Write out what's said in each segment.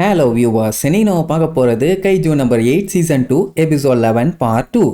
Hello viewers, இன்னைக்கு நம்ம பார்க்க போகிறது கைஜூ number 8 season 2 episode 11 part 2.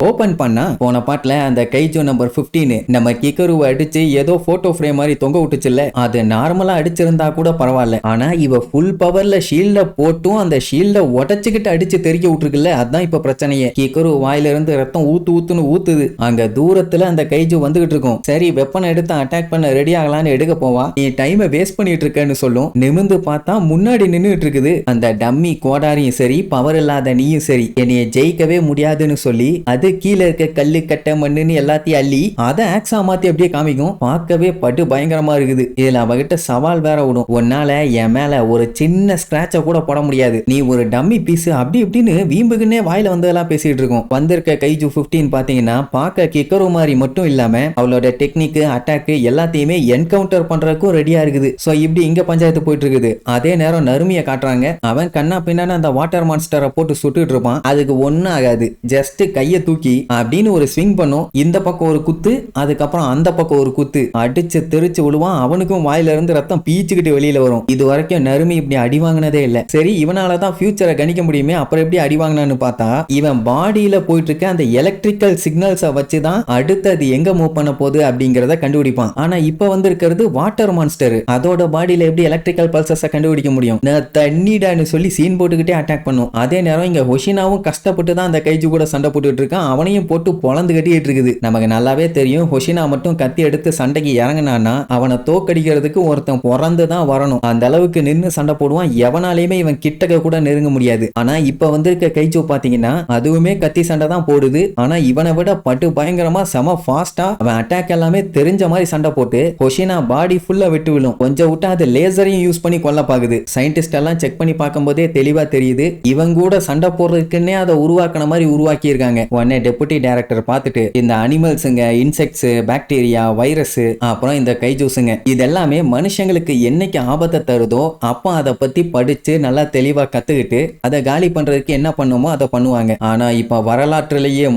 Open பண்ணா போன பாட்டுல அந்த கைஜூ நம்பர் 15 நம்ம கிக்கருவை அடிச்சு ஏதோ போட்டோ ஃப்ரேம் மாதிரி தொங்க விட்டுச்சுல்ல, அது நார்மலா அடிச்சிருந்தா கூட பரவாயில்ல. ஆனா இவ ஃபுல் பவர்ல ஷீல்ட போட்டும் அந்த ஷீல்ட உடச்சுக்கிட்டு அடிச்சு தெறிக்க விட்டுருக்குல்ல, அதான் இப்ப பிரச்சனையே. கிக்கரு வாயில இருந்து ரத்தம் ஊத்துன்னு ஊத்துது. அங்க தூரத்துல அந்த கைஜூ வந்துகிட்டு இருக்கும். சரி, வெப்பனை எடுத்து அட்டாக் பண்ண ரெடி ஆகலான்னு எடுக்க போவா. நீ டைமை வேஸ்ட் பண்ணிட்டு இருக்கன்னு சொல்லும். நிமிந்து பார்த்தா முன்னாடி நின்னுட்டு இருக்குது அந்த டம்மி கோடாரியும் சரி, பவர் இல்லாத நீயும் சரி, என்னைய ஜெயிக்கவே முடியாதுன்னு சொல்லி அது கீழே இருக்க கல்லு கட்ட மண்ணுன்னு எல்லாத்தையும் அள்ளி அதை ஆக்ஸா மாத்தி அப்படியே காமிக்கும். பார்க்கவே படு பயங்கரமா இருக்குது. இதுல அவகிட்ட சவால் வேற விடும். உன்னால என் மேல ஒரு சின்ன ஸ்கிராட்ச கூட போட முடியாது, நீ ஒரு டம்மி பீஸ் அப்படி இப்படின்னு வீம்புக்குன்னே வாயில வந்ததெல்லாம் பேசிட்டு இருக்கும். வந்திருக்க கைஜூ 15 பாத்தீங்கன்னா பார்க்க கிக்கரு மாதிரி மட்டும் இல்லாம அவளோட டெக்னிக் அட்டாக் எல்லாத்தையுமே என்கவுண்டர் பண்றதுக்கும் ரெடியா இருக்குது. சோ இப்படி இங்க பஞ்சாயத்து போயிட்டு இருக்குது. அதே நேரம் நறுமிய காட்டுறாங்க. அவன் கண்ணா பின்னான அந்த வாட்டர் மான்ஸ்டரை போட்டு சுட்டுட்டு இருப்பான். அதுக்கு ஒன்னும் ஆகாது. ஜஸ்ட் கைய தூக்கி அப்படின்னு ஒரு ஸ்விங் பண்ணும். இந்த பக்கம் ஒரு குத்து, அதுக்கப்புறம் அந்த பக்கம் ஒரு குத்து அடிச்சு தெரிச்சு விடுவான். அவனுக்கும் வாயில இருந்து ரத்தம் பீச்சுக்கிட்டு வெளியில வரும். இது வரைக்கும் நறுமி இப்படி அடி வாங்கினதே இல்ல. சரி, இவனாலதான் ஃபியூச்சரை கணிக்க முடியுமே, அப்புறம் எப்படி அடி வாங்கினான்னு பார்த்தா இவன் பாடியில போயிட்டு இருக்க அந்த எலக்ட்ரிக்கல் சிக்னல்ஸை வச்சுதான் அடுத்தது எங்க மூவ் பண்ண போகுது அப்படிங்கறத கண்டுபிடிப்பான். ஆனா இப்ப வந்து இருக்கிறது வாட்டர் மான்ஸ்டர். அதோட பாடியில எப்படி எலக்ட்ரிக்கல் பல்சஸை கண்டுபிடிக்க முடியும்? நான் தண்ணிடான்னு சொல்லி சீன் போட்டுக்கிட்டே அட்டாக் பண்ணும். அதே நேரம் இங்க ஹொஷினாவும் கஷ்டப்பட்டு தான் அந்த கைஜு கூட சண்டை போட்டுட்டு இருக்கான். அவனையும் போட்டு பொளந்து கட்டிட்டு இருக்குது. நமக்கு நல்லாவே தெரியும், ஹொஷினா மட்டும் கத்தி எடுத்து சண்டைக்கு இறங்கினான்னா அவனை தோக்கடிக்கிறதுக்கு ஒருத்தன் பிறந்துதான் வரணும். அந்த அளவுக்கு நின்று சண்டை போடுவான். எவனாலையுமே இவன் கிட்டக்க கூட நெருங்க முடியாது. ஆனா இப்ப வந்திருக்க கைஜோ பாத்தீங்கன்னா அதுவுமே கத்தி சண்டை தான் போடுது. ஆனா இவனை விட பட்டு பயங்கரமா செம ஃபாஸ்டா அவன் அட்டாக் எல்லாமே தெரிஞ்ச மாதிரி சண்டை போட்டு ஹொஷினா பாடி ஃபுல்லா விட்டு விழும். கொஞ்சம் விட்டா அது லேசரையும் யூஸ் பண்ணி கொல்ல பாக்குது. சயின்டிஸ்ட் எல்லாம் செக் பண்ணி பார்க்கும் போதே தெளிவா தெரியுது, இவன் கூட சண்டை போடுறதுக்குன்னே அதை உருவாக்கின மாதிரி உருவாக்கி இருக்காங்க. உடனே டெபுட்டி டைரக்டர் பார்த்துட்டு இந்த அனிமல்ஸுங்க, இன்செக்ட்ஸ், பாக்டீரியா, வைரஸ், அப்புறம் இந்த கைஜூஸுங்க இதெல்லாமே மனுஷங்களுக்கு என்னைக்கு ஆபத்தை தருதோ அப்போ அதை பத்தி படிச்சு நல்லா தெளிவா கத்துக்கிட்டு அதை காலி பண்றதுக்கு என்ன பண்ணுமோ அதை பண்ணுவாங்க. ஆனா இப்ப வரலாற்றிலேயே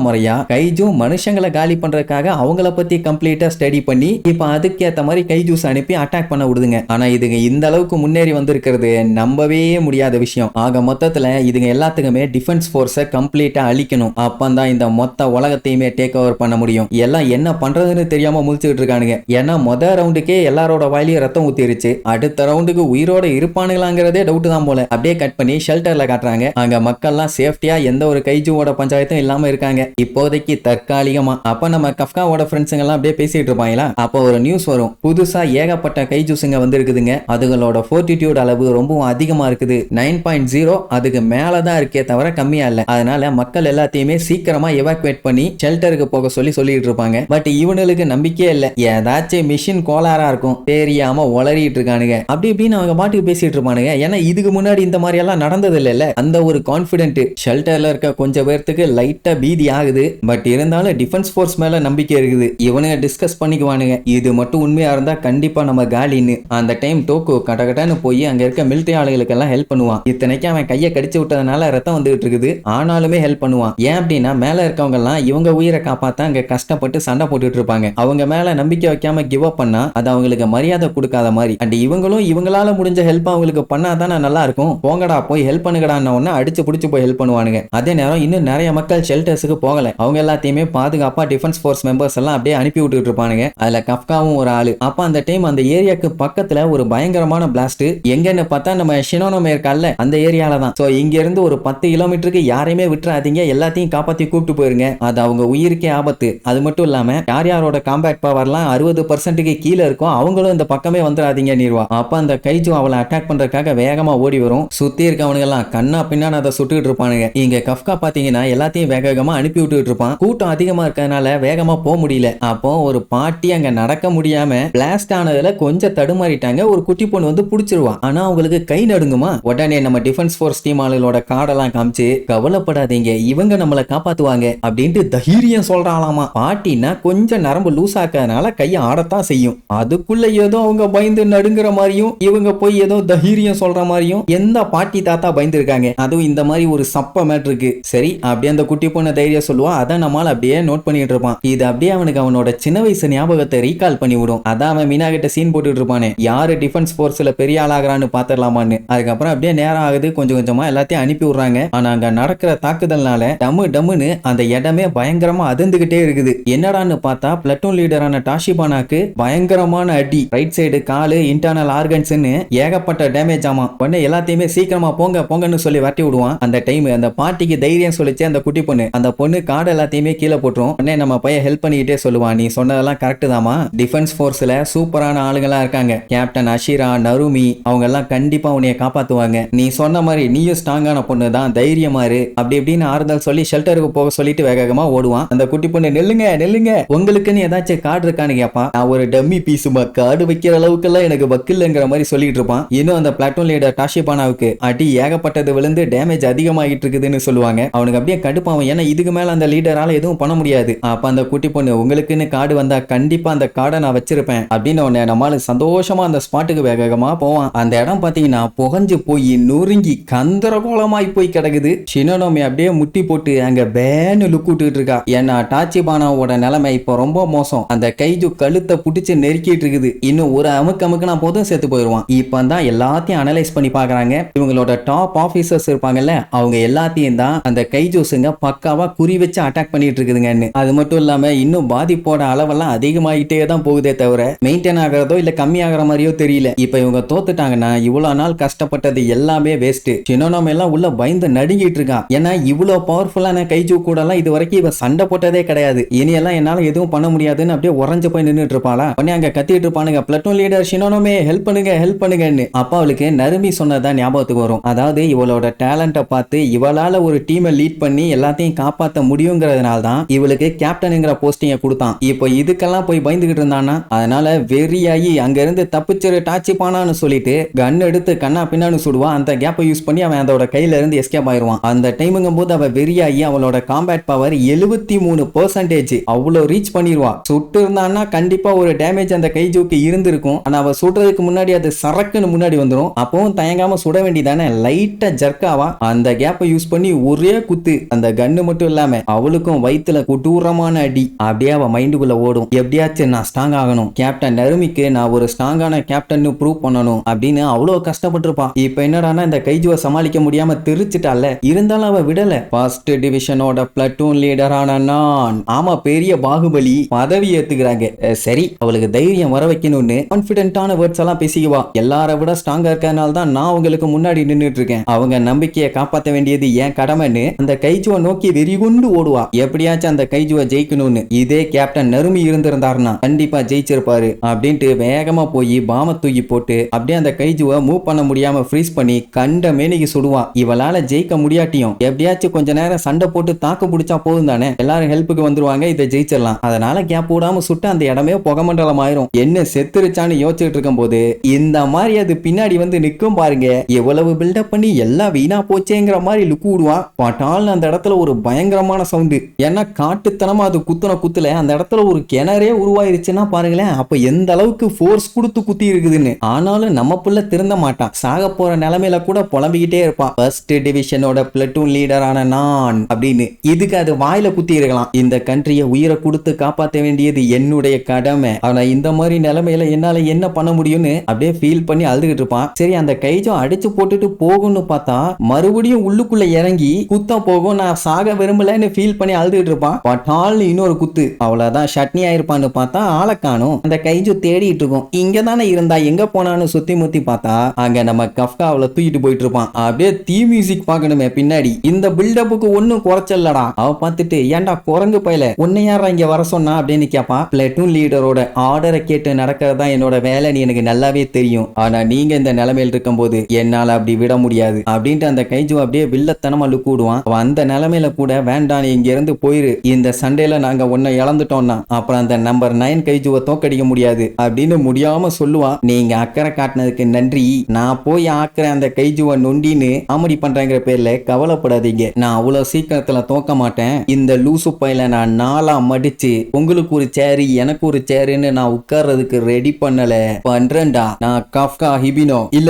முறையா கைஜூ மனுஷங்களை காலி பண்றதுக்காக அவங்கள பத்தி கம்ப்ளீட்டா ஸ்டடி பண்ணி இப்ப அதுக்கேத்த மாதிரி கைஜூஸ் அனுப்பி அட்டாக் பண்ண விடுதுங்க. ஆனா இதுங்க இந்த அளவுக்கு முன்னேறி வந்திருக்கிறது நம்பவே முடியாத விஷயம். ஆக மொத்தத்துல இதுங்க எல்லாத்துக்குமே டிஃபென்ஸ் போர்ஸை கம்ப்ளீட்டா அழிக்கணும். அப்பந்தான் இந்த மொத்த உலகத்தையுமே டேக் ஓவர் பண்ண முடியும். எல்லாம் என்ன பண்றதுன்னு தெரியாம முழிச்சுட்டு இருக்கானுங்க. ஏன்னா முதல் ரவுண்டுக்கே எல்லாரோட வாயிலையும் ரத்தம் ஊத்திருச்சு. அடுத்த ரவுண்டுக்கு உயிரோட இருப்பானுங்களாங்கிறதே டவுட் தான் போல. அப்படியே கட் பண்ணி ஷெல்டர்ல காட்டுறாங்க. அங்க மக்கள்லாம் சேஃப்டியா எந்த ஒரு கைஜூவோட பஞ்சாயத்தும் இல்லாம இருக்காங்க இப்போதைக்கு தற்காலிகமா. அப்ப நம்ம கஃப்காவோட ஃப்ரெண்ட்ஸுங்க எல்லாம் அப்படியே பேசிட்டு இருப்பாங்களா, அப்போ ஒரு நியூஸ் வரும். புதுசா ஏகப்பட்ட கைஜூஸுங்க வந்திருக்குதுங்க. அதுகளோட ஃபோர்ட்டிடியூட் அளவு ரொம்பவும் அதிகமா இருக்குது. 9.0 அதுக்கு மேலதான் இருக்கே தவிர கம்மியா இல்ல. அதனால மக்கள் எல்லாத்தையுமே சீக்கிரமா எவாக்குவேட் பண்ணி ஷெல்டருக்கு போக சொல்லிட்டு இருப்பாங்க. பட் இவனுக்கு நம்பிக்கையே இல்ல. ஏதாச்சும் மிஷின் கோளாரா இருக்கும், தெரியாம உளறிட்டு இருக்கானுங்க. அப்படி இப்படின்னு அவங்க பாட்டுக்கு பேசிட்டு இருப்பானுங்க. ஏன்னா இதுக்கு முன்னாடி இந்த மாதிரி எல்லாம் நடந்தது இல்ல. அந்த ஒரு கான்பிடென்ட் ஷெல்டர்ல இருக்க கொஞ்சம் பேர்த்துக்கு லைட்டா பீதி ஆகுது. பட் இருந்தாலும் டிஃபென்ஸ் ஃபோர்ஸ் மேல நம்பிக்கை இருக்குது. இவனுங்க டிஸ்கஸ் பண்ணிக்குவானுங்க. இது மட்டும் உண்மையா இருந்தா கண்டிப்பா நம்ம காலின்னு. அந்த டைம் டோக்கு கடகடன்னு போய் அங்க இருக்க மிலிட்டரி ஆளுகளுக்கு எல்லாம் ஹெல்ப் பண்ணுவான். இத்தனைக்கு அவன் கையை கடிச்சு விட்டதுனால ரத்தம் வந்துகிட்டு இருக்குது. ஆனாலுமே ஹெல்ப் பண்ணுவான். ஏன் அப்படின்னா மேல இருக்கவங்க எல்லாம் இவங்க உயிரை காப்பாத்த அங்க கஷ்டப்பட்டு சண்டை போட்டுட்டு இருப்பாங்க. அவங்க மேல நம்பிக்கை வைக்காம கிவ் அப் பண்ணா அது அவங்களுக்கு மரியாதை கொடுக்காத மாதிரி. அண்ட் இவங்களும் இவங்களால முடிஞ்ச ஹெல்ப் அவங்களுக்கு பண்ணாதானே நல்லா இருக்கும். போங்கடா போய் ஹெல்ப் பண்ணுங்கடான்னு ஒன்னு அடிச்சு புடிச்சு போய் ஹெல்ப் பண்ணுவானுங்க. அதே நேரம் இன்னும் நிறைய மக்கள் ஷெல்டர்ஸுக்கு போகல. அவங்க எல்லாத்தையுமே பாதுகாப்பா டிஃபென்ஸ் ஃபோர்ஸ் மெம்பர்ஸ் எல்லாம் அப்படியே அனுப்பி விட்டுட்டு இருப்பானுங்க. அதுல கஃப்காவும் ஒரு ஆளு. அப்ப அந்த டைம் அந்த ஏரியாக்கு பக்கத்துல ஒரு பயங்கரமான பிளாஸ்ட். எங்கன்னு பார்த்தா நம்ம ஷினோனோமே இருக்கால அந்த ஏரியால தான். சோ இங்க இருந்து ஒரு 10 கிலோமீட்டருக்கு யாரையுமே விட்டுறாதீங்க, எல்லாத்தையும் காப்பாத்தி கூப்பிட்டு போயிருங்க. அது அவங்க உயிருக்கே ஆபத்து. அது மட்டும் இல்லாம யார் யாரோட காம்பேக்ட் பவர்லாம் 60% கீழே இருக்கும் அவங்களும் இந்த பக்கமே வந்துடாதீங்க நீர்வா. அப்ப அந்த கைஜு அவளை அட்டாக் பண்றதுக்காக வேகமா ஓடி வரும். சுத்தி இருக்கவனுங்க எல்லாம் கண்ணா பின்னான்னு அதை சுட்டுட்டு இருப்பானுங்க. இங்க கஃப்கா பாத்தீங்கன்னா எல்லாத்தையும் வேக வேகமா அனுப்பி விட்டுட்டு இருப்பான். கூட்டம் அதிகமா இருக்கிறதுனால வேகமா போக முடியல. அப்போ ஒரு பாட்டி அங்க நடக்க முடியாம பிளாஸ்ட் ஆனதுல கொஞ்சம் தடுமாறிட்டாங்க. ஒரு குட்டி பொண்ணு வந்து புடிச்சிருவா. ஆனா அவங்களுக்கு கை நடுங்குமா. உடனே நம்ம டிஃபென்ஸ் ஃபோர்ஸ் டீம் ஆளுகளோட கார்டெல்லாம் காமிச்சு கவலைப்படாதீங்க, இவங்க நம்மளை காப்பாத்த காப்பாத்துவாங்க அப்படின்ட்டு தைரியம் சொல்றாளாமா. பாட்டினா கொஞ்சம் நரம்பு லூஸ் ஆக்கிறதுனால கையை ஆடத்தான் செய்யும். அதுக்குள்ள ஏதோ அவங்க பயந்து நடுங்குற மாதிரியும் இவங்க போய் ஏதோ தைரியம் சொல்ற மாதிரியும் எந்த பாட்டி தாத்தா பயந்து இருக்காங்க. அதுவும் இந்த மாதிரி ஒரு சப்ப மேட்ருக்கு. சரி அப்படியே அந்த குட்டி பொண்ணு தைரியம் சொல்லுவா. அதை நம்மால அப்படியே நோட் பண்ணிட்டு இருப்பான். இது அப்படியே அவனுக்கு அவனோட சின்ன வயசு ஞாபகத்தை ரீகால் பண்ணி விடும். அதான் அவன் மீனா கிட்ட சீன் போட்டுட்டு இருப்பானே, யாரு டிஃபென்ஸ் போர்ஸ்ல பெரிய ஆளாகிறான்னு பாத்திரலாமான்னு. அதுக்கப்புறம் அப்படியே நேரம் ஆகுது, கொஞ்சம் கொஞ்சமா எல்லாத்தையும் அனுப்பி விடுறாங்க. ஆனா அங்க நடக்கிற தாக்குதல்னால டம்முன்னு அந்த இடமே பயங்கரமா அதிர்ந்துகிட்டே இருக்குது. என்னடான்னு பார்த்தா பிளட்டூன் லீடரான டாஷிபானாக்கு பயங்கரமான அடி, ரைட் சைடு காலு, இன்டர்னல் ஆர்கன்ஸ்னு ஏகப்பட்ட டேமேஜ் ஆமா. உடனே எல்லாத்தையுமே சீக்கிரமா போங்க போங்கன்னு சொல்லி வரட்டி விடுவான். அந்த டைம் அந்த பாட்டிக்கு தைரியம் சொல்லிச்சு அந்த குட்டி பொண்ணு. அந்த பொண்ணு கார்டு எல்லாத்தையுமே கீழே போட்டுரும். உடனே நம்ம பையன் ஹெல்ப் பண்ணிக்கிட்டே சொல்லுவான், நீ சொன்னதெல்லாம் கரெக்ட் தாமா, டிஃபென்ஸ் போர்ஸ்ல சூப்பரான ஆளுங்களா இருக்காங்க, கேப்டன் அஷிரா, நருமி, அவங்க எல்லாம் கண்டிப்பா உன்னைய காப்பாத்துவாங்க. நீ சொன்ன மாதிரி நீயும் ஸ்ட்ராங்கான பொண்ணு தான், தைரியமா இரு அப்படி இப்படின்னு ஆறுதல் சொல்லி ஷெல்டருக்கு போக சொல்லிட்டு வேகமா ஓடுவான். அந்த குட்டி பொண்ணு நெல்லுங்க நெல்லுங்க, உங்களுக்குன்னு ஏதாச்சும் கார்டு இருக்கான்னு கேப்பா. நான் ஒரு டம்மி பீஸுமா, கார்டு வைக்கிற அளவுக்கு எல்லாம் எனக்கு வக்கில்லைங்கிற மாதிரி சொல்லிட்டு இருப்பான். இன்னும் அந்த பிளாட்டூன் லீடர் டாஷிபானாவுக்கு அடி ஏகப்பட்டது விழுந்து டேமேஜ் அதிகமாகிட்டு இருக்குதுன்னு சொல்லுவாங்க. அவனுக்கு அப்படியே கடுப்பாவும், ஏன்னா இதுக்கு மேல அந்த லீடரால எதுவும் பண்ண முடியாது. அப்ப அந்த குட்டி பொண்ணு, உங்களுக்குன்னு கார்டு வந்தா கண்டிப்பா அந்த கார்டை நான் வச்சிருப்பேன் அப்படின்னு உடனே நம்மளால சந்தோஷமா அந்த ஸ்பாட்டுக்கு வேகமா போவான். அந்த இடம் பாத்தீங்கன்னா புகஞ்சு போய் நொறுங்கி கந்தரகோலமாய் போய் கிடக்குது. ஷினோனோமி அப்படியே முட்டி போட்டு அங்க பேனு லுக் விட்டுட்டு இருக்கா. ஏன்னா டாச்சிபானாவோட நிலைமை இப்போ ரொம்ப மோசம். அந்த கைஜு கழுத்தை புடிச்சு நெருக்கிட்டு இருக்குது. இன்னும் ஒரு அமுக்குனா போதும் செத்து போயிடுவான். இப்பதான் எல்லாத்தையும் அனலைஸ் பண்ணி பாக்குறாங்க. இவங்களோட டாப் ஆபீசர்ஸ் இருப்பாங்கல்ல, அவங்க எல்லாத்தையும் தான் அந்த கைஜூஸுங்க பக்காவா குறி வச்சு அட்டாக் பண்ணிட்டு இருக்குதுங்கன்னு. அது மட்டும் இல்லாம இன்னும் பாதிப்போட அளவெல்லாம் அதிகமாயிட்டே தான் போகுதே தவிர மெயின்டைன் ஆகிறதோ இல்ல கம்மி ஆகிற மாதிரியோ தெரியல. இப்ப இவங்க தோத்துட்டாங்கன்னா இவ்வளவு நாள் கஷ்டப்பட்டது எல்லாமே வேஸ்ட். ஷினோனோமி எல்லாம் உள்ள பயந்து நடுங்கிட்டு இருக்கான். ஏன்னா இவ்வளவு பவர்ஃபுல்லான கைஜூ கூட எல்லாம் இது வரைக்கும் இவ சண்டை போட்டதே கிடையாது. இனி எல்லாம் என்னால எதுவும் பண்ண முடியாதுன்னு அப்படியே உறைஞ்சு போய் நின்றுட்டு இருப்பாளா. உடனே அங்க கத்திட்டு இருப்பானுங்க, பிளட்டூன் லீடர் ஷினோனோமி ஹெல்ப் பண்ணுங்கன்னு. அப்ப அவளுக்கு நருமி சொன்னதான் ஞாபகத்துக்கு வரும். அதாவது இவளோட டேலண்ட பார்த்து இவளால ஒரு டீமை லீட் பண்ணி எல்லாத்தையும் காப்பாற்ற முடியுங்கிறதுனால தான் இவளுக்கு கேப்டனுங்கிற போஸ்டிங்க கொடுத்தான். இப்போ இதுக்கெல்லாம் போய் பயந்துகிட்டு இருந்தானா, அதனால வெறியாகி அங்க இருந்து தப்பிச்சிரு டாச்சிபானான்னு சொல்லிட்டு கன் எடுத்து கண்ணா பின்னான்னு சுடுவா. அந்த கேப்பை யூஸ் பண்ணி அவன் அதோட கையில இருந்து எஸ்கேப் ஆயிருவான். அந்த டைமுங்கும் போது அவ வெறியாகி அவளோட காம்பேட் பவர் 73% அவ்வளோ ரீச் பண்ணிடுவா. சுட்டு இருந்தான்னா கண்டிப்பா ஒரு டேமேஜ் அந்த கைஜூக்கு இருந்திருக்கும். ஆனா அவ சுடுறதுக்கு முன்னாடி அது சரக்குன்னு முன்னாடி வந்துடும். அப்பவும் தயங்காம சுட வேண்டியதானே, லைட்டா ஜர்க்காவா அந்த கேப்பை யூஸ் பண்ணி ஒரே குத்து. அந்த கன்னு மட்டும் இல்லாம அவளுக்கும் வயிற்றுல கொடூரமான அடி. அப்படியே அவ மைண்டுக்குள்ள ஓடும், எப்படியாச்சும் நான் ஸ்ட்ராங் ஆகணும், கேப்டன் நருமிக்கு நான் ஒரு ஸ்ட்ராங்கான கேப்டன் ப்ரூவ் பண்ணணும் அப்படின்னு அவ்வளவு கஷ்டப்பட்டிருப்பான். இப்ப என்னடானா இந்த கைஜுவை சமாளிக்க முடியாம தெரிச்சிட்டால, இருந்தாலும் அவ விடல. ஃபர்ஸ்ட் டிவிஷனோட பிளட்டூன் லீடரான நான், ஆமா பெரிய பாகுபலி பதவி ஏத்துக்கிறாங்க. சரி அவளுக்கு தைரியம் வர வைக்கணும்னு கான்பிடென்ட்டான வேர்ட்ஸ் எல்லாம் பேசிக்குவா. எல்லாரை விட ஸ்ட்ராங்கா இருக்கறனால தான் நான் உங்களுக்கு முன்னாடி நின்றுட்டு இருக்கேன், அவங்க நம்பிக்கையை காப்பாற்ற வேண்டியது ஏன் கடமைன்னு அந்த கைஜுவை நோக்கி வெறிகுண்டு ஓடுவா. எப்படியாச்சும் அந்த கைஜுவை ஜெயிக்கணும்னு. இதே கேப்டன் நருமி இருந்திருந்தாருன்னா கண்டிப்பா ஜெயிச்சிருப்பாரு அப்படின்ட்டு வேகமா போய் பாம தூக்கி போட்டு அப்படியே அந்த கைஜுவை மூவ் பண்ண முடியாம ஃப்ரீஸ் பண்ணி கண்ட மேனிக்கு சுடுவா. இவளால ஜெயிக்க முடியாட்டியும் எப்படியாச்சும் கொஞ்ச நேரம் சண்டை போட்டு தாக்கு பிடிச்சா போதும் தானே, எல்லாரும் ஹெல்ப்புக்கு வந்துருவாங்க, இதை ஜெயிச்சிடலாம். அதனால கேப் விடாம சுட்டு அந்த இடமே புகமண்டலம் ஆயிரும். என்ன செத்துருச்சான்னு யோசிச்சுட்டு இருக்கும் போது இந்த மாதிரி அது பின்னாடி வந்து நிக்கும் பாருங்க. எவ்வளவு பில்டப் பண்ணி எல்லாம் வீணா போச்சேங்கிற மாதிரி லுக்கு விடுவான். பட்டால் அந்த இடத்துல ஒரு பயங்கரமான சவுண்டு. ஏன்னா காட்டுத்தனமா அது குத்துன குத்துல அந்த இடத்துல ஒரு கிணறே உருவாயிருச்சுன்னா பாருங்களேன், அப்ப எந்த அளவுக்கு ஃபோர்ஸ் கொடுத்து குத்தி இருக்குதுன்னு. ஆனாலும் நம்ம புள்ள திருந்த மாட்டான். சாக போற நிலைமையில கூட புலம்பிக்கிட்டே இருப்பான். ஃபர்ஸ்ட் டிவிஷனோட பிளட்டூன் லீடரான நான் அப்படின்னு. இதுக்கு அது வாயில குத்தி இருக்கலாம். இந்த கண்ட்ரியை உயிரை கொடுத்து காப்பாற்ற வேண்டியது என்னுடைய கடமை. ஆனா இந்த மாதிரி நிலைமையில என்னால என்ன பண்ண முடியும்னு அப்படியே ஃபீல் பண்ணி அழுதுகிட்டு இருப்பான். சரி அந்த கைஜம் அடிச்சு போட்டுட்டு போகும்னு பார்த்தா மறுபடியும் உள்ளுக்குள்ள இறங்கி குத்த போகும். நான் சாக விரும்பலன்னு ஃபீல் பண்ணி அழுதுகிட்டு இருப்பான். பட்டால் இன்னொரு குத்து, அவ்வளவுதான் சட்னி ஆயிருப்பான்னு பார்த்தா ஆளை காணும். அந்த கைஜு தேடிட்டு இருக்கும். இங்க தானே இருந்தா எங்க போனான்னு சுத்தி முத்தி பார்த்தா அங்க நம்ம கஃப்கா அவளை தூக்கிட்டு போயிட்டு இருப்பான். அப்படியே தீ மியூசிக் பார்க்கணுமே பின்னாடி. இந்த பில்டப்புக்கு ஒன்னும் குறைச்சல்லடா. அவ பார்த்துட்டு ஏன்டா குரங்கு பையல உன்னை யாரா இங்க வர சொன்னா அப்படின்னு கேப்பா. பிளட்டூன் லீடரோட ஆர்டரை கேட்டு நடக்கிறதா என்னோட வேலைன்னு எனக்கு நல்லாவே தெரியும். ஆனா நீங்க இந்த நிலைமையில் இருக்கும் போது என்னால அப்படி விட முடியாது அப்படின்ட்டு அந்த கைஜு அப்படியே வில்லத்தனமா லுக்கு விடுவான். அந்த நிலைமையில கூட வேண்டாம் நீ இங்க இருந்து போயிரு, இந்த சண்டையில நாங்க ஒன்ன இழந்துட்டோம்னா அப்புறம் அந்த நம்பர் 9 கைஜுவை தோக்கடிக்க முடியாது அப்படின்னு முடியாம சொல்லுவான். நீங்க அக்கறை காட்டினதுக்கு நன்றி, நான் போய் ஆக்குற அந்த கைஜுவை நொண்டின்னு காமெடி பண்றேங்கிற பேர்ல கவலைப்படாதீங்க, நான் அவ்வளவு சீக்கிரத்துல சீசன்ல தோக்க மாட்டேன். இந்த லூசு பையில நான் 4 மடிச்சு உங்களுக்கு ஒரு சேரு எனக்கு ஒரு சேருன்னு நான் உட்கார்றதுக்கு ரெடி பண்ணல. பண்றேன்டா நான் கஃப்கா ஹிபினோ. இல்ல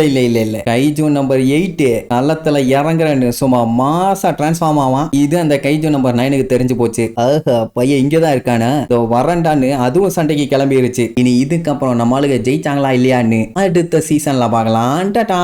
கைஜு நம்பர் 8 கள்ளத்துல இறங்குறேன்னு சும்மா மாசா டிரான்ஸ்ஃபார்ம் ஆவான். இது அந்த கைஜு நம்பர் 9க்கு தெரிஞ்சு போச்சு. பையன் இங்கதான் இருக்கானே, வரண்டான்னு அதுவும் சண்டைக்கு கிளம்பிருச்சு. இனி இதுக்கப்புறம் நம்ம ஆளுங்க ஜெயிச்சாங்களா இல்லையான்னு அடுத்த சீசன்ல பார்க்கலாம். டாடா.